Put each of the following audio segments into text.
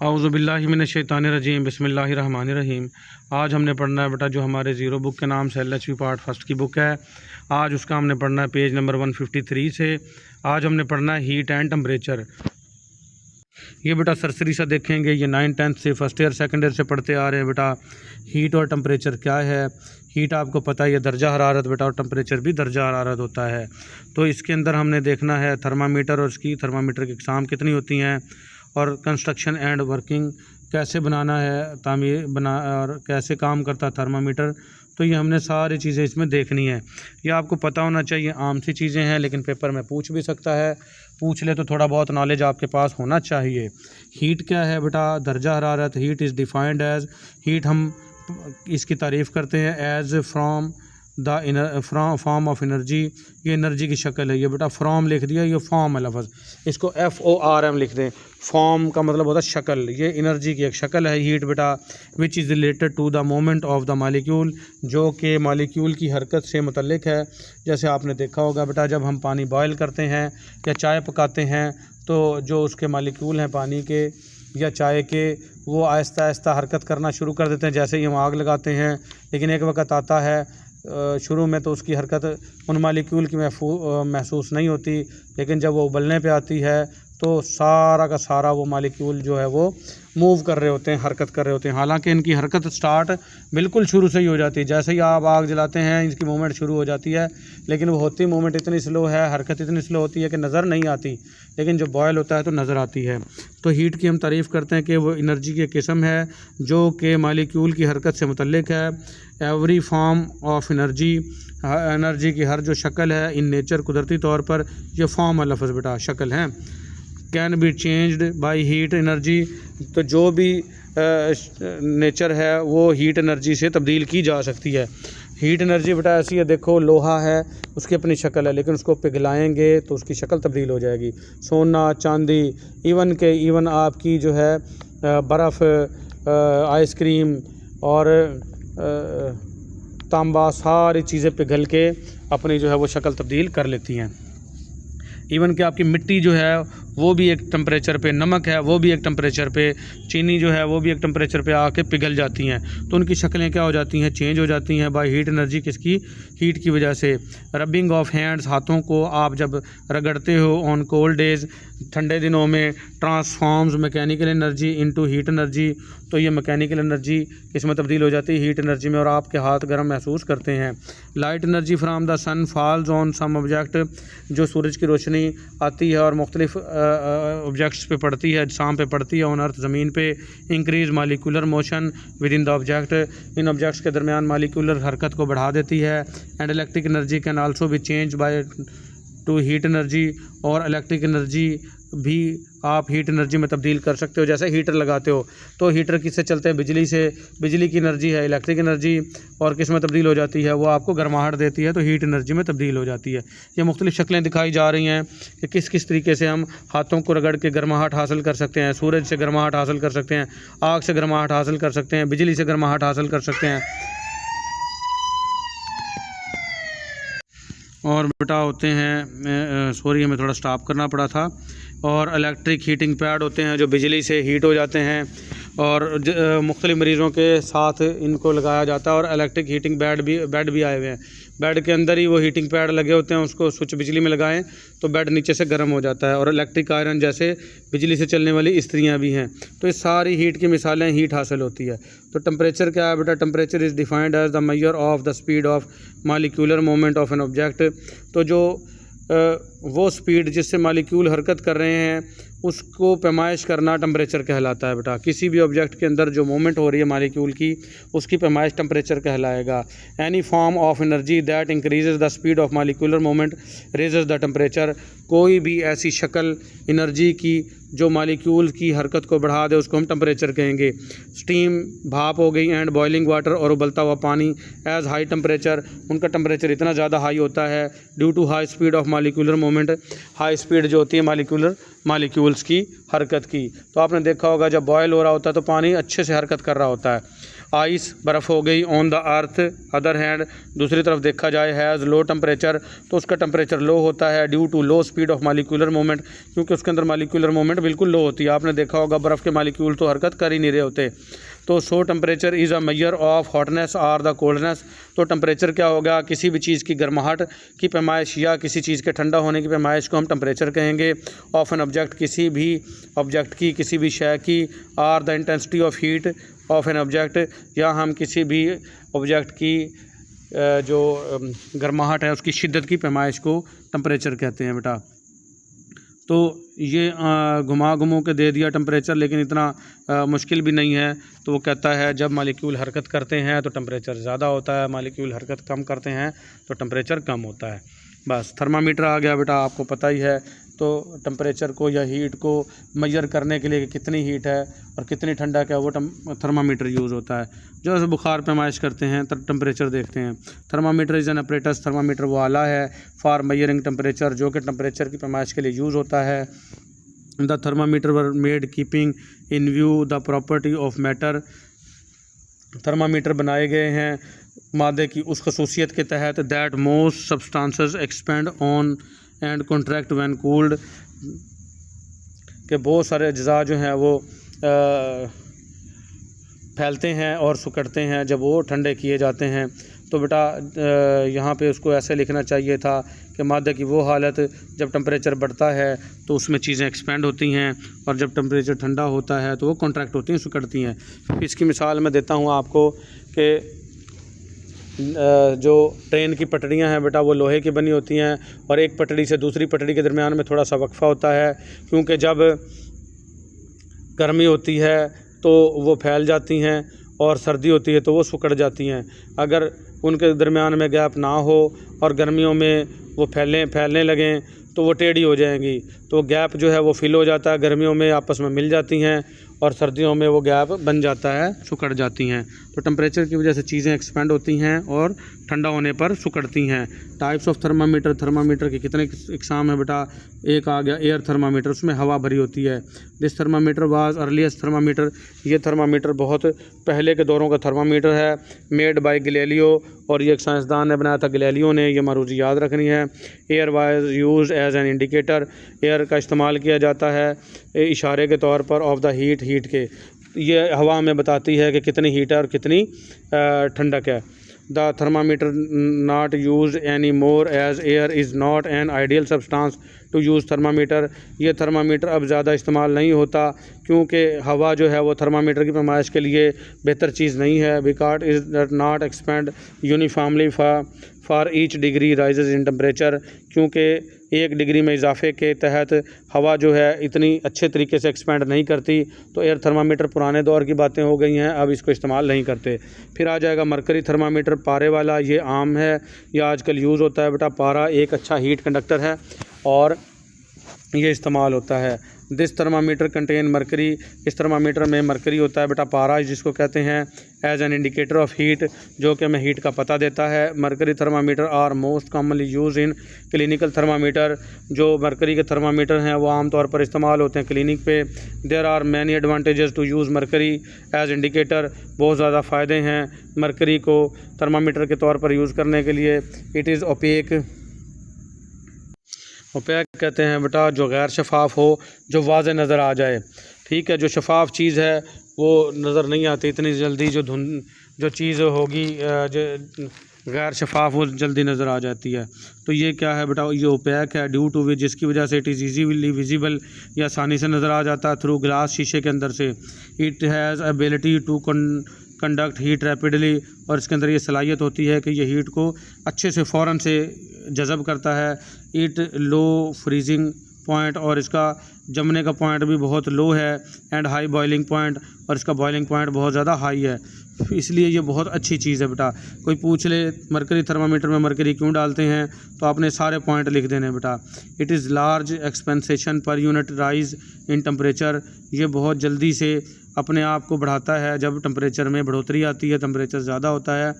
औज़ुबिल्लाहिमिनश्शैतानिर्रजीम बिस्मिल्लाहिर्रहमानिर्रहीम। आज हमने पढ़ना है बेटा जो हमारे ज़ीरो बुक के नाम से LHV पार्ट फर्स्ट की बुक है। आज उसका हमने पढ़ना है पेज नंबर 153 से। आज हमने पढ़ना है हीट एंड टेम्परेचर। ये बेटा सरसरी सा देखेंगे, ये 9th-10th से फर्स्ट ईयर सेकंड ईयर से पढ़ते आ रहे हैं बेटा। हीट और टेम्परेचर क्या है। हीट आपको पता है ये दर्जा हरारत बेटा, और टेम्परेचर भी दर्जा हरारत होता है। तो इसके अंदर हमने देखना है थर्मामीटर और उसकी थर्मामीटर की इकसाम कितनी होती हैं, और कंस्ट्रक्शन एंड वर्किंग कैसे बनाना है, तामीर बना और कैसे काम करता है थर्मामीटर। तो ये हमने सारी चीज़ें इसमें देखनी है। ये आपको पता होना चाहिए, आम सी चीज़ें हैं लेकिन पेपर में पूछ भी सकता है। पूछ ले तो थोड़ा बहुत नॉलेज आपके पास होना चाहिए। हीट क्या है बेटा, दर्जा हरारत। Heat is defined as, heat हम इसकी तारीफ़ करते हैं as from the form of energy. ये एनर्जी की शक्ल है। ये बेटा फ्रॉम लिख दिया, ये फॉर्म है लफ्ज़, इसको FORM लिख दें। फॉर्म का मतलब होता है शक्ल। ये एनर्जी की एक शक्ल है हीट बेटा, which is related to the moment of the molecule, जो कि मालिक्यूल की हरकत से मुतल्लिक है। जैसे आपने देखा होगा बेटा, जब हम पानी बॉयल करते हैं या चाय पकाते हैं तो जो उसके मालिक्यूल हैं पानी के या चाय के, वो आहिस्ता आहिस्ता हरकत करना शुरू कर देते हैं जैसे ही हम आग लगाते हैं। लेकिन एक वक्त आता है शुरू में तो उसकी हरकत उन मालिक्यूल की महसूस नहीं होती, लेकिन जब वो उबलने पे आती है तो सारा का सारा वो मालिक्यूल जो है वो मूव कर रहे होते हैं, हरकत कर रहे होते हैं। हालांकि इनकी हरकत स्टार्ट बिल्कुल शुरू से ही हो जाती है। जैसे ही आप आग जलाते हैं इनकी मूवमेंट शुरू हो जाती है, लेकिन वो होती मूवमेंट इतनी स्लो है, हरकत इतनी स्लो होती है कि नज़र नहीं आती, लेकिन जब बॉयल होता है तो नज़र आती है। तो हीट की हम तारीफ़ करते हैं कि वो एनर्जी की किस्म है जो कि मालिक्यूल की हरकत से मुतल्लिक है। Every form of energy, energy की हर जो शक्ल है इन नेचर, कुदरती तौर पर ये फॉर्म है लफ्ज़ बेटा, शक्ल है। Can be changed by heat energy, तो जो भी नेचर है वो हीट एनर्जी से तब्दील की जा सकती है। हीट एनर्जी बेटा ऐसी है, देखो लोहा है उसकी अपनी शक्ल है, लेकिन उसको पिघलाएंगे तो उसकी शक्ल तब्दील हो जाएगी। सोना, चांदी, इवन आपकी जो है बर्फ़, आइसक्रीम और तांबा, सारी चीज़ें पिघल के अपनी जो है वो शक्ल तब्दील कर लेती हैं। इवन कि आपकी मिट्टी जो है वो भी एक टेम्परेचर पे, नमक है वो भी एक टेम्परेचर पे, चीनी जो है वो भी एक टेम्परेचर पे आके पिघल जाती हैं। तो उनकी शक्लें क्या हो जाती हैं, चेंज हो जाती हैं बाय हीट एनर्जी। किसकी? हीट की वजह से। रबिंग ऑफ हैंड्स, हाथों को आप जब रगड़ते हो ऑन कोल्ड डेज, ठंडे दिनों में, transforms mechanical energy into heat energy. तो ये मैकेनिकल एनर्जी इसमें तब्दील हो जाती है हीट एनर्जी में, और आपके हाथ गर्म महसूस करते हैं। Light energy from the sun falls on some object, जो सूरज की रोशनी आती है और मुख्तलिफ ऑब्जेक्ट्स पे पड़ती है, अजसाम पे पड़ती है ऑन अर्थ, ज़मीन पे। Increase molecular motion with in the object, in objects के दरमियान मालिकुलर हरकत को बढ़ा देती है। And electric energy can also be change by two heat energy, और इलेक्ट्रिक एनर्जी भी आप हीट एनर्जी में तब्दील कर सकते हो। जैसे हीटर लगाते हो तो हीटर किससे चलते हैं, बिजली से। बिजली की एनर्जी है इलेक्ट्रिक एनर्जी, और किस में तब्दील हो जाती है, वो आपको गर्माहट देती है, तो हीट एनर्जी में तब्दील हो जाती है। ये मुख्तलिफ शक्लें दिखाई जा रही हैं कि किस किस तरीके से हम हाथों को रगड़ के गर्माहट हासिल कर सकते हैं। सूरज से गर्माहट हासिल कर सकते हैं, आग से गर्माहट हासिल कर सकते हैं, बिजली से गर्माहट हासिल कर सकते हैं। और बेटा होते हैं, सॉरी हमें थोड़ा स्टॉप करना पड़ा था। और इलेक्ट्रिक हीटिंग पैड होते हैं जो बिजली से हीट हो जाते हैं, और मुख्तलिफ मरीज़ों के साथ इनको लगाया जाता है। और इलेक्ट्रिक हीटिंग बेड भी आए हुए हैं, बेड के अंदर ही वो हीटिंग पैड लगे होते हैं, उसको स्विच बिजली में लगाएं तो बेड नीचे से गर्म हो जाता है। और इलेक्ट्रिक आयरन जैसे बिजली से चलने वाली इस्त्रियाँ भी हैं। तो ये सारी हीट की मिसालें, हीट हासिल होती है। तो टेम्परेचर क्या है बेटा, temperature is defined as the measure of the speed of molecular movement of an object. तो जो वो स्पीड जिससे मालिक्यूल हरकत कर रहे हैं उसको पैमाइश करना टेम्परेचर कहलाता है बेटा। किसी भी ऑब्जेक्ट के अंदर जो मूवमेंट हो रही है मालिक्यूल की, उसकी पैमाइश टेम्परेचर कहलाएगा। Any form of energy that increases the speed of molecular movement raises the temperature, कोई भी ऐसी शक्ल एनर्जी की जो मालिक्यूल की हरकत को बढ़ा दे उसको हम टेम्परेचर कहेंगे। स्टीम, भाप हो गई, एंड बॉइलिंग वाटर, और उबलता हुआ पानी। एज हाई टेम्परेचर, उनका टेम्परेचर इतना ज़्यादा हाई होता है due to high speed of molecular movement. High speed जो होती है मालिक्यूलर मालिक्यूल्स की हरकत की। तो आपने देखा होगा जब बॉयल हो रहा होता है तो पानी अच्छे से हरकत कर रहा होता है। आइस बर्फ़ हो गई on the earth. Other hand दूसरी तरफ देखा जाए हैज़ लो टेम्परेचर, तो उसका टेम्परेचर लो होता है due to low speed of molecular movement, क्योंकि उसके अंदर मालिक्यूलर मूवमेंट बिल्कुल लो होती है। आपने देखा होगा बर्फ़ के मालिक्यूल तो हरकत कर ही नहीं रहे होते। तो सो temperature is a measure of hotness और द कोल्डनेस। तो टेम्परेचर क्या होगा, किसी भी चीज़ की गर्माहट की पैमाइश या किसी चीज़ के ठंडा होने की पैमाइश को हम टेम्परेचर कहेंगे। ऑफ एन ऑब्जेक्ट, किसी भी ऑब्जेक्ट की, किसी भी शय की। Are the intensity of heat of an object, या हम किसी भी ऑब्जेक्ट की जो गर्माहट है उसकी शिद्दत की पैमाइश को टेम्परेचर कहते हैं बेटा। तो ये घुमा घुमू के दे दिया टेम्परेचर, लेकिन इतना मुश्किल भी नहीं है। तो वो कहता है जब मालिक्यूल हरकत करते हैं तो टेम्परेचर ज़्यादा होता है, मालिक्यूल हरकत कम करते हैं तो टेम्परेचर कम होता है। बस थर्मामीटर आ गया बेटा, आपको पता ही है। तो टेम्परेचर को या हीट को मेजर करने के लिए कि कितनी हीट है और कितनी ठंडक है वो थर्मामीटर यूज़ होता है। जो ऐसे बुखार पैमाइश करते हैं तब टेम्परेचर देखते हैं। Thermometer is an apparatus, thermometer वो आला है फॉर मेजरिंग टेम्परेचर, जो कि टेम्परेचर की पैमाइश के लिए यूज़ होता है। The thermometer were made keeping in view the property of matter. Thermometer बनाए गए हैं मादे की उस खसूसियत के तहत that most substances expand on and contract when cooled, के बहुत सारे अज्जा जो हैं वो फैलते हैं और सुकड़ते हैं जब वो ठंडे किए जाते हैं। तो बेटा यहाँ पे उसको ऐसे लिखना चाहिए था कि मादे की वो हालत जब टेम्परेचर बढ़ता है तो उसमें चीज़ें एक्सपेंड होती हैं, और जब टेम्परेचर ठंडा होता है तो वो कॉन्ट्रैक्ट होती हैं, सुकड़ती हैं। इसकी मिसाल मैं देता हूँ आपको कि जो ट्रेन की पटरियां हैं बेटा वो लोहे की बनी होती हैं, और एक पटड़ी से दूसरी पटड़ी के दरमियान में थोड़ा सा वक्फा होता है, क्योंकि जब गर्मी होती है तो वो फैल जाती हैं और सर्दी होती है तो वो सिकुड़ जाती हैं। अगर उनके दरमियान में गैप ना हो और गर्मियों में वो फैलने लगें तो वो टेढ़ी हो जाएंगी, तो गैप जो है वो फिल हो जाता है, गर्मियों में आपस में मिल जाती हैं और सर्दियों में वो गैप बन जाता है, सिकुड़ जाती हैं। तो टेम्परेचर की वजह से चीज़ें एक्सपेंड होती हैं और ठंडा होने पर सिकुड़ती हैं। टाइप्स ऑफ थर्मामीटर, थर्मामीटर के कितने इकसाम है बेटा। एक आ गया एयर थर्मामीटर, उसमें हवा भरी होती है। This thermometer was earliest thermometer, ये थर्मामीटर बहुत पहले के दौरों का थर्मामीटर है। मेड बाय गैलीलियो, और ये एक साइंसदान ने बनाया था, गैलीलियो ने। ये मारूजी याद रखनी है। Air was use as an indicator, air का इस्तेमाल किया जाता है इशारे के तौर पर ऑफ द हीट के, ये हवा में बताती है कि कितनी हीट है और कितनी ठंडक है। The thermometer not use any more as air is not an ideal substance to use thermometer, ये थर्मामीटर अब ज़्यादा इस्तेमाल नहीं होता क्योंकि हवा जो है वो थर्मामीटर की पैमाइश के लिए बेहतर चीज़ नहीं है। Because is not expand uniformly for each degree rises in temperature, क्योंकि 1 डिग्री में इजाफे के तहत हवा जो है इतनी अच्छे तरीके से एक्सपेंड नहीं करती। तो एयर थर्मामीटर पुराने दौर की बातें हो गई हैं, अब इसको इस्तेमाल नहीं करते। फिर आ जाएगा मरकरी थर्मामीटर, पारे वाला, ये आम है, ये आजकल यूज़ होता है बेटा। पारा एक अच्छा हीट कंडक्टर है और ये इस्तेमाल होता है। दिस थर्मामीटर कंटेन मरकरी, इस थर्मामीटर में मरकरी होता है बेटा। पारा जिसको कहते हैं as an indicator of heat, जो कि हमें हीट का पता देता है। Mercury thermometer are most commonly use in clinical thermometer, जो मरकरी के थर्मामीटर हैं वो आमतौर पर इस्तेमाल होते हैं क्लिनिक पे। There are many advantages to use mercury as indicator, बहुत ज़्यादा फ़ायदे हैं मरकरी को थर्मामीटर के तौर पर यूज़ करने के लिए। इट इज़ ओपेक, ओपेक कहते हैं बेटा जो गैर शफाफ हो, जो वाज़े नज़र आ जाए, ठीक है। जो शफाफ चीज़ है वो नज़र नहीं आती इतनी जल्दी, जो चीज़ होगी जो गैर शफाफ वो जल्दी नज़र आ जाती है। तो ये क्या है बेटा, ये ओपेक है ड्यू टू विच, जिसकी वजह से इट इज़ ईजीली विजिबल, या आसानी से नज़र आ जाता है थ्रू ग्लास, शीशे के अंदर से। It has ability to conduct heat rapidly, और इसके अंदर ये सलाहियत होती है कि ये हीट को अच्छे से फ़ौरन से जज़ब करता है। इट लो फ्रीजिंग पॉइंट, और इसका जमने का पॉइंट भी बहुत लो है। एंड हाई बॉइलिंग पॉइंट, और इसका बॉइलिंग पॉइंट बहुत ज़्यादा हाई है, इसलिए ये बहुत अच्छी चीज़ है बेटा। कोई पूछ ले मरकरी थर्मामीटर में मरकरी क्यों डालते हैं, तो आपने सारे पॉइंट लिख देने बेटा। It is large एक्सपेंसेशन per unit rise in temperature, ये बहुत जल्दी से अपने आप को बढ़ाता है जब टेम्परेचर में बढ़ोतरी आती है, टेम्परेचर ज़्यादा होता है।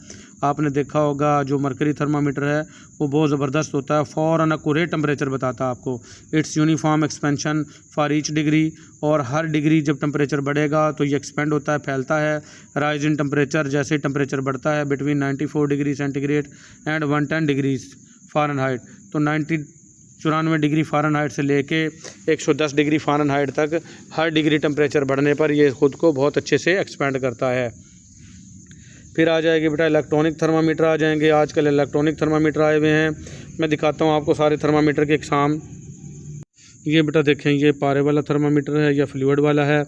आपने देखा होगा जो मरकरी थर्मामीटर है वो बहुत ज़बरदस्त होता है, फ़ौरन एक्यूरेट टेम्परेचर बताता है आपको। It's uniform expansion for each degree, और हर डिग्री जब टेम्परेचर बढ़ेगा तो ये एक्सपेंड होता है, फैलता है। राइज इन टेम्परेचर, जैसे टेम्परेचर बढ़ता है between 94 degree centigrade and 110 degrees Fahrenheit, तो 94 डिग्री फ़ारेनहाइट से लेके 110 डिग्री फ़ारेनहाइट तक हर डिग्री टेम्परेचर बढ़ने पर ये ख़ुद को बहुत अच्छे से एक्सपेंड करता है। फिर आ जाएगी बेटा इलेक्ट्रॉनिक थर्मामीटर आ जाएंगे। आजकल इलेक्ट्रॉनिक थर्मामीटर आए हुए हैं, मैं दिखाता हूँ आपको सारे थर्मामीटर के इकसाम। ये बेटा देखें, ये पारे वाला थर्मामीटर है या फ्लूइड वाला है,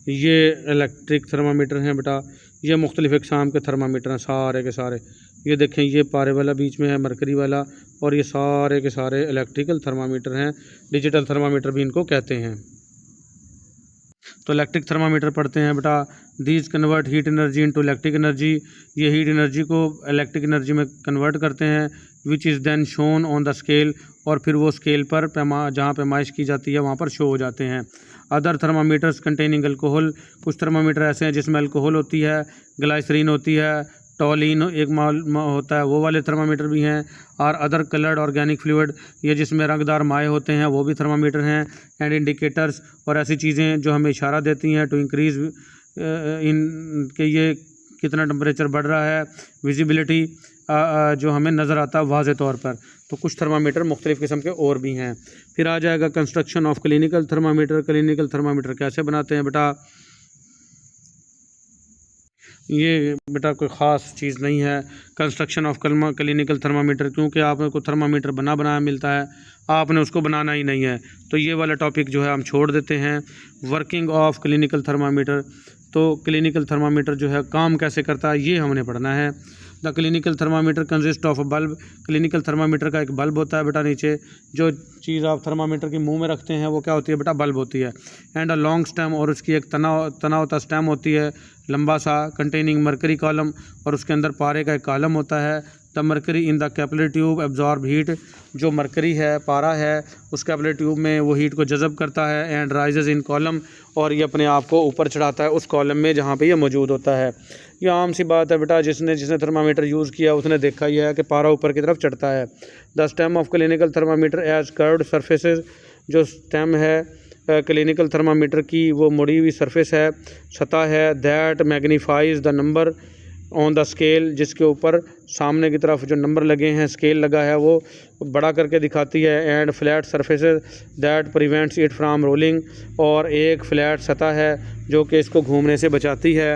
ये इलेक्ट्रिक थर्मामीटर हैं बेटा। ये मुख्तलिफ़ इकसाम के थर्मामीटर हैं सारे के सारे। ये देखें, ये पारे वाला बीच में है मरकरी वाला, और ये सारे के सारे इलेक्ट्रिकल थर्मामीटर हैं, डिजिटल थर्मामीटर भी इनको कहते हैं। तो इलेक्ट्रिक थर्मामीटर पढ़ते हैं बेटा। These convert heat energy into electric energy, ये हीट एनर्जी को इलेक्ट्रिक एनर्जी में कन्वर्ट करते हैं। Which is then shown on the scale, और फिर वो स्केल पर जहाँ पैमाइश की जाती है वहाँ पर शो हो जाते हैं। अदर थर्मामीटर्स कंटेनिंग अल्कोहल, कुछ थर्मामीटर ऐसे हैं जिसमें अल्कोहल होती है, ग्लाइसरीन होती है, टॉलिन एक होता है, वो वाले थर्मामीटर भी हैं। और अदर कलर्ड ऑर्गेनिक फ्लूइड, ये जिसमें रंगदार माए होते हैं, वो भी थर्मामीटर हैं। एंड इंडिकेटर्स, और ऐसी चीज़ें जो हमें इशारा देती हैं टू इंक्रीज़ इन के ये कितना टेम्परेचर बढ़ रहा है। विजिबिलिटी, जो हमें नज़र आता है वाज़े तौर पर। तो कुछ थर्मामीटर मुख्तलिफ़ किस्म के और भी हैं। फिर आ जाएगा construction of clinical thermometer. Clinical thermometer कैसे बनाते हैं बेटा? ये बेटा कोई ख़ास चीज़ नहीं है कंस्ट्रक्शन ऑफ क्लिनिकल थर्मामीटर, क्योंकि आपको थर्मामीटर बना बनाया मिलता है, आपने उसको बनाना ही नहीं है। तो ये वाला टॉपिक जो है हम छोड़ देते हैं। वर्किंग ऑफ क्लिनिकल थर्मामीटर, तो क्लिनिकल थर्मामीटर जो है काम कैसे करता है ये हमने पढ़ना है। The clinical thermometer consist of a bulb, clinical thermometer का एक बल्ब होता है बेटा। नीचे जो चीज़ आप थर्मामीटर के मुंह में रखते हैं वो क्या होती है बेटा? बल्ब होती है। एंड अ लॉन्ग स्टेम, और उसकी एक तना होता स्टेम होती है लंबा सा, कंटेनिंग मरकरी कॉलम, और उसके अंदर पारे का एक कॉलम होता है। The mercury in the capillary tube absorb heat, जो मरकरी है, पारा है, उस कैपिलरी ट्यूब में वो हीट को जज़ब करता है। एंड राइजेज़ इन कॉलम, और ये अपने आप को ऊपर चढ़ाता है उस कॉलम में जहाँ पे ये मौजूद होता है। ये आम सी बात है बेटा, जिसने थर्मामीटर यूज़ किया उसने देखा ही है कि पारा ऊपर की तरफ चढ़ता है। The stem of clinical thermometer as curved surfaces, जो स्टेम है क्लिनिकल थर्मामीटर की वो मुड़ी हुई सरफेस है, सतह है। That magnifies the number on the scale, जिसके ऊपर सामने की तरफ जो नंबर लगे हैं, स्केल लगा है, वो बड़ा करके दिखाती है। And flat surfaces that prevents it from rolling, और एक फ्लैट सतह है जो कि इसको घूमने से बचाती है।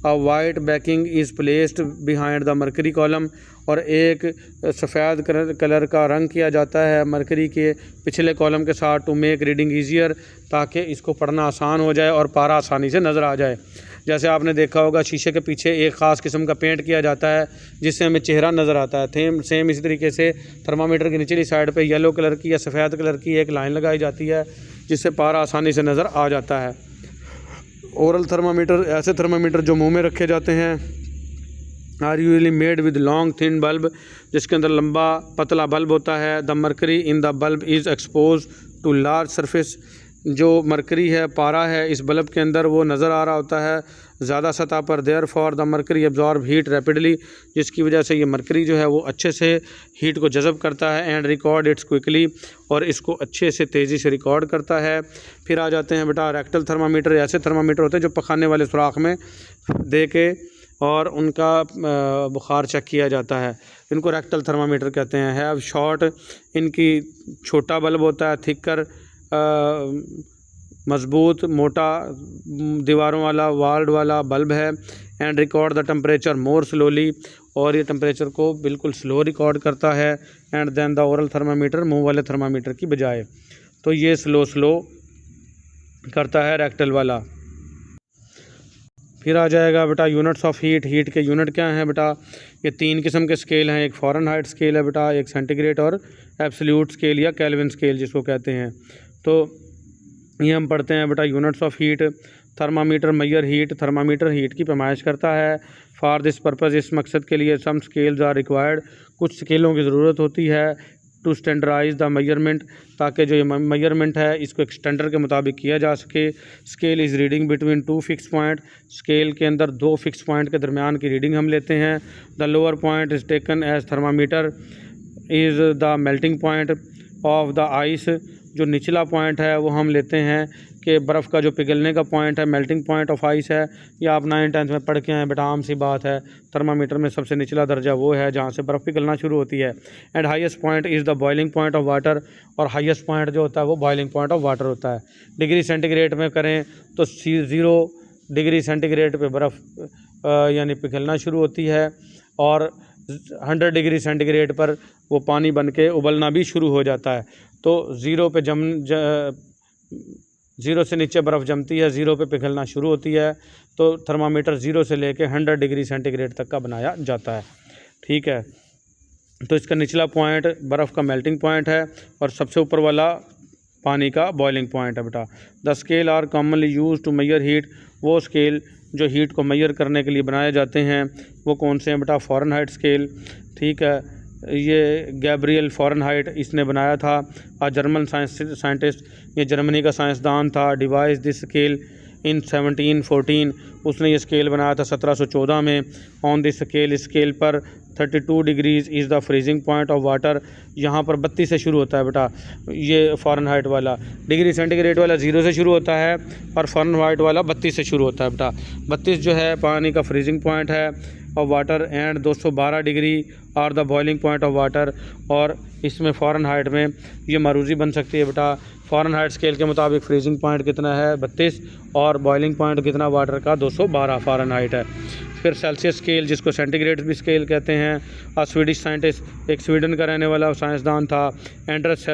अ white banking is placed behind the mercury column, और एक सफ़ेद कलर का रंग किया जाता है मरकरी के पिछले कॉलम के साथ, टू मेक रीडिंग ईजियर, ताकि इसको पढ़ना आसान हो जाए और पारा आसानी से नज़र आ जाए। जैसे आपने देखा होगा शीशे के पीछे एक ख़ास किस्म का पेंट किया जाता है जिससे हमें चेहरा नज़र आता है। सेम इसी तरीके से थर्मामीटर की निचली साइड पे येलो कलर की या सफ़ेद कलर की एक लाइन लगाई जाती है जिससे पारा आसानी से नज़र आ जाता है। ओरल थर्मामीटर, ऐसे थर्मामीटर जो मुंह में रखे जाते हैं, are usually made with long thin bulb, जिसके अंदर लंबा पतला बल्ब होता है। The mercury in the bulb is expose to large surface, जो मरकरी है, पारा है, इस बल्ब के अंदर वो नज़र आ रहा होता है ज़्यादा सतह पर। Therefore the mercury absorb heat rapidly, जिसकी वजह से ये मरकरी जो है वो अच्छे से हीट को जज़ब करता है। एंड रिकॉर्ड इट्स क्विकली, और इसको अच्छे से तेज़ी से रिकॉर्ड करता है। फिर आ जाते हैं बेटा रेक्टल थर्मामीटर। ऐसे थर्मामीटर होते हैं जो पखाने वाले सुराख में दे के और उनका बुखार चेक किया जाता है, इनको रेक्टल थर्मामीटर कहते हैं। हैव शॉर्ट, इनकी छोटा बल्ब होता है, थिकर मजबूत मोटा दीवारों वाला वाल्ड वाला बल्ब है। And record the temperature more slowly, और ये टेम्परेचर को बिल्कुल स्लो रिकॉर्ड करता है। And then the oral thermometer, मुंह वाले थर्मामीटर की बजाय, तो ये स्लो करता है रेक्टल वाला। फिर आ जाएगा बेटा यूनिट्स ऑफ हीट। हीट के यूनिट क्या हैं बेटा? ये 3 किस्म के स्केल हैं। एक फ़ारेनहाइट स्केल है बेटा, एक सेंटीग्रेड और एब्सोल्यूट स्केल या केल्विन स्केल जिसको कहते हैं। तो ये हम पढ़ते हैं बेटा units of heat. Thermometer measure heat, thermometer heat की पैमाइश करता है। फॉर दिस पर्पज़, इस मकसद के लिए सम स्केल्स आर रिक्वायर्ड, कुछ स्केलों की ज़रूरत होती है। टू स्टैंडर्डाइज द मेजरमेंट, ताकि जो ये मेजरमेंट है इसको एक स्टैंडर्ड के मुताबिक किया जा सके। Scale is reading between two fix point, scale के अंदर दो फिक्स पॉइंट के दरमियान की रीडिंग हम लेते हैं। The lower point is taken as thermometer is the melting point of the ice, जो निचला पॉइंट है वो हम लेते हैं कि बर्फ़ का जो पिघलने का पॉइंट है, मेल्टिंग पॉइंट ऑफ आइस है। ये आप 9th-10th में पढ़ के आए बेटा, आम सी बात है। थर्मामीटर में सबसे निचला दर्जा वो है जहाँ से बर्फ़ पिघलना शुरू होती है। And highest point is the boiling point of water, और हाईएस्ट पॉइंट जो होता है वो बॉइलिंग पॉइंट ऑफ वाटर होता है। डिग्री सेंटीग्रेड में करें तो 0 डिग्री सेंटीग्रेड पे बर्फ़ यानी पिघलना शुरू होती है, और 100 डिग्री सेंटीग्रेड पर वो पानी बन के उबलना भी शुरू हो जाता है। तो 0 से नीचे बर्फ़ जमती है, 0 पे पिघलना शुरू होती है। तो थर्मामीटर 0 से लेके 100 डिग्री सेंटीग्रेड तक का बनाया जाता है। ठीक है, तो इसका निचला पॉइंट बर्फ़ का मेल्टिंग पॉइंट है और सबसे ऊपर वाला पानी का बॉइलिंग पॉइंट है बेटा। The scale are commonly use to measure heat, वो स्केल जो हीट को मेजर करने के लिए बनाए जाते हैं वो कौन से हैं बेटा? Fahrenheit scale. ठीक है, ये गैब्रियल फ़ारेनहाइट इसने बनाया था, आ जर्मन साइंटिस्ट, ये जर्मनी का साइंसदान था। डिवाइस दिस स्केल इन 1714, उसने ये स्केल बनाया था 1714 में। ऑन दिस स्केल, स्केल पर 32 degrees is the freezing point of water, यहाँ पर 32 से शुरू होता है बेटा ये फ़ारेनहाइट वाला। डिग्री सेंटीग्रेड वाला 0 से शुरू होता है और फ़ारेनहाइट वाला 32 से शुरू होता है बेटा। 32 जो है पानी का फ्रीजिंग पॉइंट है of water, and 212 degree are the boiling point of water, और इसमें फ़ारेनहाइट में ये मारूज़ी बन सकती है बेटा। फ़ारेनहाइट स्केल के मुताबिक फ्रीजिंग पॉइंट कितना है? 32, और बॉइलिंग पॉइंट कितना वाटर का? 212 फ़ारेनहाइट है। फिर सेल्सियस स्केल, जिसको सेंटीग्रेड भी स्केल कहते हैं, और स्वीडिश साइंटिस्ट, एक स्वीडन का रहने वाला साइंसदान था, एंड्रस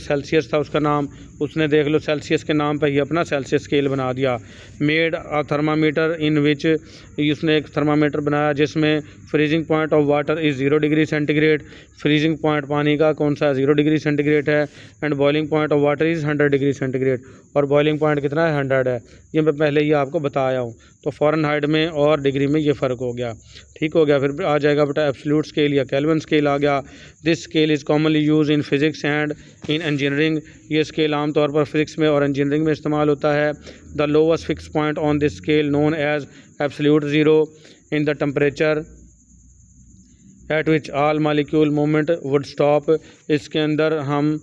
सेल्सियस था उसका नाम। उसने देख लो सेल्सियस के नाम पर ही अपना सेल्सियस स्केल बना दिया। मेड अ थर्मामीटर इन विच, उसने एक थर्मामीटर बनाया जिसमें freezing point of water is 0 degree centigrade, freezing point पानी का कौन सा? 0 डिग्री सेंटीग्रेड है। And boiling point of water is 100 degree centigrade, और बॉइलिंग पॉइंट कितना है? 100 है। ये मैं पहले ही आपको बताया हूँ। तो फ़ारेनहाइट में और डिग्री में ये फ़र्क हो गया। ठीक हो गया। फिर आ जाएगा बेटा एब्सोल्यूट स्केल या केल्विन स्केल आ गया। This scale is commonly use in physics and in engineering, ये स्केल आमतौर पर फिज़िक्स में और इंजीनियरिंग में इस्तेमाल होता है। The lowest fix point on this scale known as absolute zero in the temperature at which all molecule movement would stop, इसके अंदर हम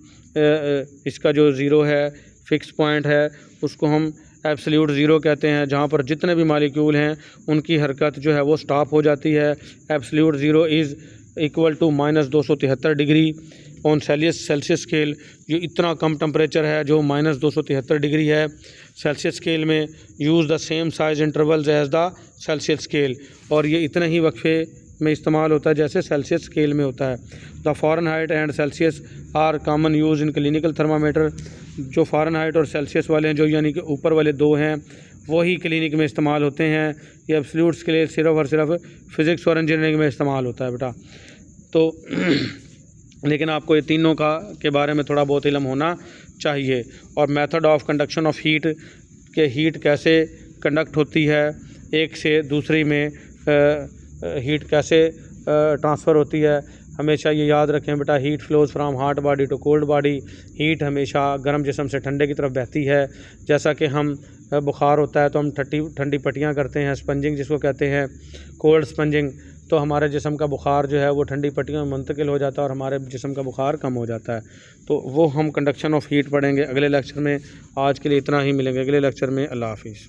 इसका जो ज़ीरो है, फिक्स पॉइंट है, उसको हम एब्सोल्यूट ज़ीरो कहते हैं, जहाँ पर जितने भी मालिक्यूल हैं उनकी हरकत जो है वो स्टॉप हो जाती है। Absolute zero is equal to -273 degree on Celsius scale. ये इतना कम टेम्परेचर है जो -273 डिग्री है सेल्सियस स्केल में। Use the same size intervals as the Celsius scale, और ये इतने ही वक्फे में इस्तेमाल होता है जैसे सेल्सियस स्केल में होता है। The Fahrenheit and Celsius are common use in clinical thermometer, जो फ़ारेनहाइट और सेल्सियस वाले हैं, जो यानी कि ऊपर वाले दो हैं, वही क्लिनिक में इस्तेमाल होते हैं। ये एब्सोल्यूट स्केल सिर्फ़ और सिर्फ फ़िज़िक्स और इंजीनियरिंग में इस्तेमाल होता है बेटा। तो लेकिन आपको ये तीनों के बारे में थोड़ा बहुत इल्म होना चाहिए। और method of conduction of heat, के हीट कैसे कंडक्ट होती है एक से दूसरी में, हीट कैसे ट्रांसफ़र होती है, हमेशा ये याद रखें बेटा। Heat flows from hot body to cold body, heat हमेशा गर्म जिस्म से ठंडे की तरफ बहती है। जैसा कि हम बुखार होता है तो हम ठंडी पट्टियाँ करते हैं, स्पंजिंग जिसको कहते हैं, कोल्ड स्पंजिंग, तो हमारे जिस्म का बुखार जो है वो ठंडी पट्टियों में मुंतकिल हो जाता है और हमारे जिस्म का बुखार कम हो जाता है। तो वो हम कंडक्शन ऑफ हीट पढ़ेंगे अगले लेक्चर में। आज के लिए इतना ही, मिलेंगे अगले लेक्चर में। अल्लाह हाफिज़।